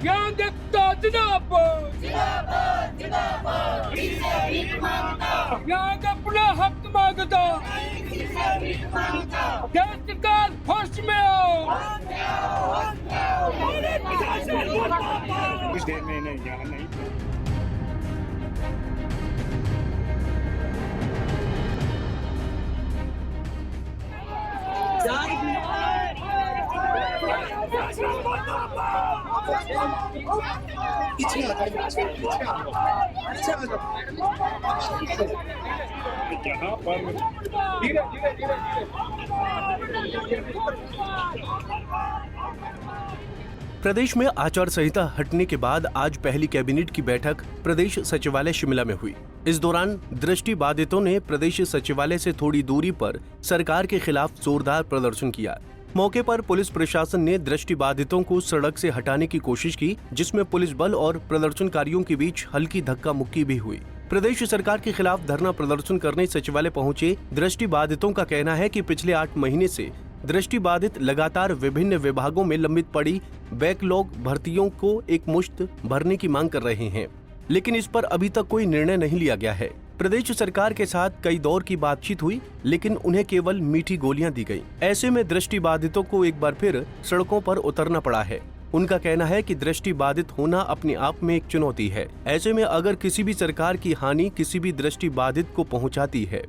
यहाँ देखता जिंदाबाद, यहाँ का अपना हक मांगता, देश सरकार होश में आओ। कुछ देर में नहीं जाना नहीं। यहाँ पर धीरे धीरे प्रदेश में आचार संहिता हटने के बाद आज पहली कैबिनेट की बैठक प्रदेश सचिवालय शिमला में हुई। इस दौरान दृष्टि बाधितों ने प्रदेश सचिवालय से थोड़ी दूरी पर सरकार के खिलाफ जोरदार प्रदर्शन किया। मौके पर पुलिस प्रशासन ने दृष्टि बाधितों को सड़क से हटाने की कोशिश की, जिसमें पुलिस बल और प्रदर्शनकारियों के बीच हल्की धक्का मुक्की भी हुई। प्रदेश सरकार के खिलाफ धरना प्रदर्शन करने सचिवालय पहुंचे दृष्टि बाधितों का कहना है कि पिछले 8 महीने से दृष्टि बाधित लगातार विभिन्न विभागों में लंबित पड़ी बैकलॉग भर्तियों को एकमुश्त भरने की मांग कर रहे हैं, लेकिन इस पर अभी तक कोई निर्णय नहीं लिया गया है। प्रदेश सरकार के साथ कई दौर की बातचीत हुई, लेकिन उन्हें केवल मीठी गोलियां दी गईं। ऐसे में दृष्टि बाधितों को एक बार फिर सड़कों पर उतरना पड़ा है। उनका कहना है कि दृष्टि बाधित होना अपने आप में एक चुनौती है। ऐसे में अगर किसी भी सरकार की हानि किसी भी दृष्टि बाधित को पहुंचाती है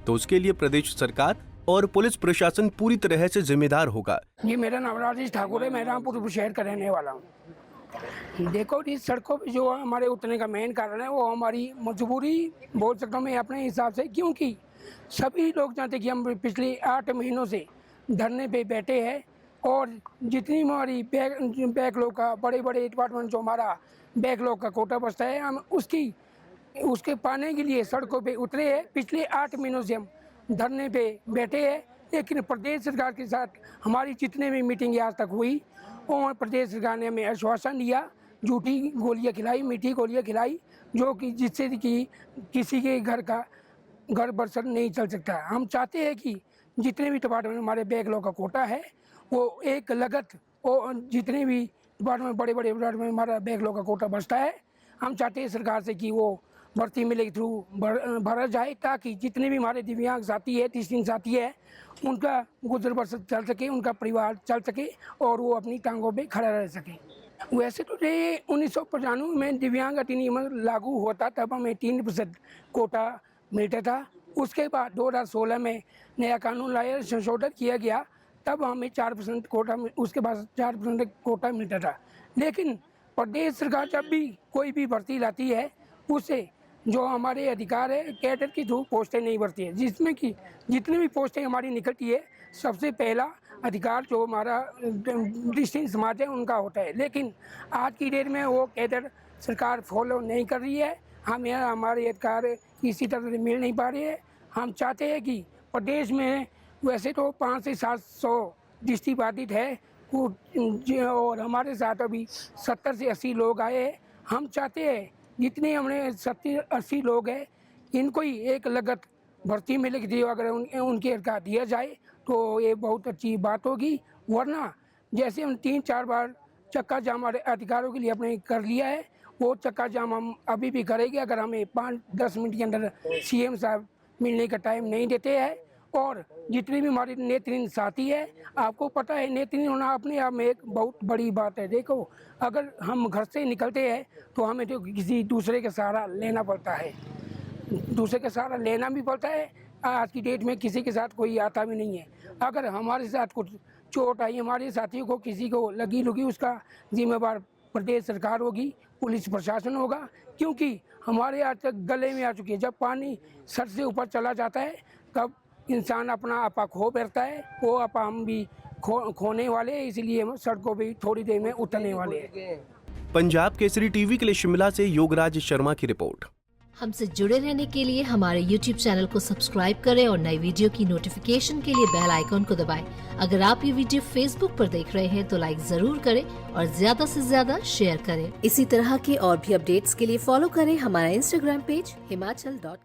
तो उसके लिए प्रदेश सरकार और पुलिस प्रशासन पूरी तरह से जिम्मेदार होगा। जी, मेरा नाम राजेश ठाकुर है। मैं रामपुर शहर का रहने वाला हूँ। देखो, इस सड़कों पे जो हमारे उतरने का मेन कारण है वो हमारी मजबूरी बोल सकता हूँ मैं अपने हिसाब से, क्योंकि सभी लोग जानते कि हम पिछले 8 महीनों से धरने पे बैठे हैं और जितनी हमारी बैकलॉग का बड़े बड़े डिपार्टमेंट जो हमारा बैकलॉग का कोटा बचता है, हम उसके पाने के लिए सड़कों पे उतरे हैं। पिछले 8 महीनों से हम धरने पे बैठे हैं, लेकिन प्रदेश सरकार के साथ हमारी जितने भी मीटिंग आज तक हुई और प्रदेश सरकार ने हमें आश्वासन दिया, झूठी गोलियां खिलाई, मीठी गोलियां खिलाई, जो कि जिससे कि किसी के घर बसर नहीं चल सकता। हम चाहते हैं कि जितने भी डिपार्टमेंट हमारे बैकलॉग का कोटा है वो एक लगत, और जितने भी डिपार्टमेंट बड़े बड़े डिपार्टमेंट हमारा बैकलॉग का कोटा बचता है, हम चाहते हैं सरकार से कि वो भर्ती मेले के थ्रू भरा जाए, ताकि जितने भी हमारे दिव्यांग साथी है, दृष्टिहीन साथी है, उनका गुजर बसर चल सके, उनका परिवार चल सके और वो अपनी टांगों पे खड़ा रह सके। वैसे तो 1995 में दिव्यांग अधिनियम लागू हुआ था, तब हमें 3% कोटा मिलता था। उसके बाद 2016 में नया कानून लाया, संशोधन किया गया, तब हमें 4% कोटा, उसके बाद 4% कोटा मिलता था। लेकिन प्रदेश सरकार जब भी कोई भी भर्ती लाती है, उसे जो हमारे अधिकार है कैडर के थ्रू पोस्टें नहीं भरती है, जिसमें कि जितनी भी पोस्टें हमारी निकलती है, सबसे पहला अधिकार जो हमारा दृष्टिहीन समाज है उनका होता है। लेकिन आज की डेट में वो कैडर सरकार फॉलो नहीं कर रही है। हम यहाँ हमारे अधिकार किसी तरह से मिल नहीं पा रहे हैं। हम चाहते हैं कि प्रदेश में वैसे तो 500 से 700 दृष्टि बाधित है और हमारे साथ अभी 70 से 80 लोग आए हैं। हम चाहते हैं जितने हमने 70-80 लोग हैं, इनको ही एक लगत भर्ती में लिख दिया, अगर उनके अधिकार दिया जाए तो ये बहुत अच्छी बात होगी। वरना जैसे हम 3-4 बार चक्का जाम हमारे अधिकारों के लिए अपने कर लिया है, वो चक्का जाम हम अभी भी करेंगे अगर हमें 5-10 मिनट के अंदर सीएम साहब मिलने का टाइम नहीं देते हैं। और जितने भी हमारे नेत्रहीन साथी है, आपको पता है नेत्रहीन होना अपने आप में एक बहुत बड़ी बात है। देखो, अगर हम घर से निकलते हैं तो हमें तो किसी दूसरे का सहारा लेना पड़ता है, दूसरे का सहारा लेना भी पड़ता है। आज की डेट में किसी के साथ कोई आता भी नहीं है। अगर हमारे साथ कुछ चोट आई, हमारे साथियों को किसी को लगी लुगी, उसका जिम्मेवार प्रदेश सरकार होगी, पुलिस प्रशासन होगा, क्योंकि हमारे आज तक गले में आ चुकी है। जब पानी सर से ऊपर चला जाता है तब इंसान अपना आपा खो बैठता है, वो आपा हम भी खोने वाले हैं, इसलिए हम सड़कों पे थोड़ी देर में उतरने वाले हैं। पंजाब केसरी टीवी के लिए शिमला से योगराज शर्मा की रिपोर्ट। हमसे जुड़े रहने के लिए हमारे YouTube चैनल को सब्सक्राइब करें और नई वीडियो की नोटिफिकेशन के लिए बेल आइकॉन को दबाएं। अगर आप ये वीडियो Facebook पर देख रहे हैं तो लाइक जरूर करें और ज्यादा से ज्यादा शेयर करें। इसी तरह के और भी अपडेट्स के लिए फॉलो करें हमारा Instagram पेज himachal.ke।